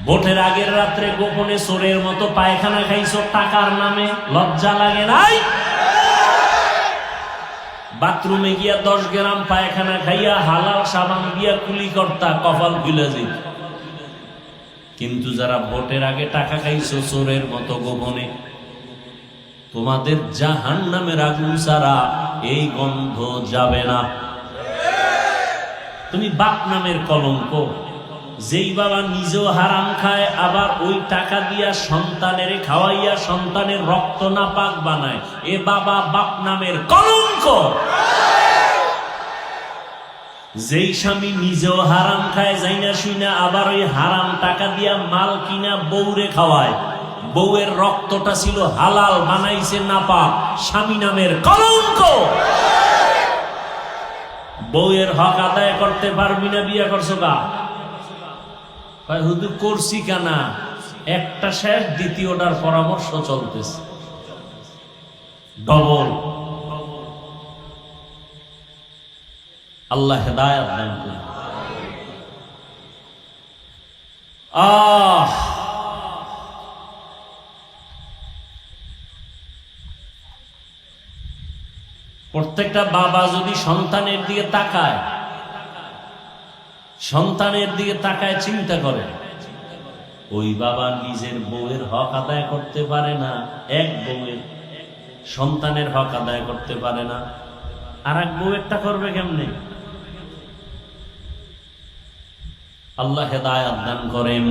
ভোটের আগের রাত্রে গোপনে চোরের মতো পায়খানা খাইছো টাকার নামে, লজ্জা লাগে নাই? বাথরুমে গিয়া 10 গ্রাম পায়খানা খাইয়া হালাল সাবান দিয়া কুলি করতা, কপাল খুলে যেত। কিন্তু যারা ভোটের আগে টাকা খাইছো চোরের মতো গোপনে, তোমাদের জাহান্নামের আগুন ছাড়া এই গন্ধ যাবে না। তুমি বাপ নামের কলঙ্ক। যেই বাবা নিজেও হারাম খায়, আবার ওই টাকা দিয়া সন্তানের খাওয়াইয়া সন্তানের রক্ত নাপাক বানায়, এ বাবা বাপ নামের কলঙ্ক। যেই স্বামী নিজেও হারাম খায় যাইনা শুইনা, আবার ওই হারাম টাকা দিয়া মাল কিনা বউরে খাওয়ায়, বউয়ের রক্তটা ছিল হালাল, বানাইছে নাপাক, স্বামী নামের কলঙ্ক। বউয়ের হক আদায় করতে পারবি না, বিয়ে করছো গা? হুজুর করছি কেনা, একটা শেষ, দ্বিতীয়টার পরামর্শ চলতেছে, ডবল। আল্লাহ হেদায়েত দান করুন। প্রত্যেকটা বাবা যদি সন্তানের দিকে তাকায়, সন্তানের দিকে তাকায় চিন্তা করে, ওই বাবা নিজের বউয়ের হক আদায় করতে পারে না, এক বউয়ের সন্তানের হক আদায় করতে পারে না, আর এক বউয়েরটা করবে কেমনে? আল্লাহ হেদায়েত দান করেন।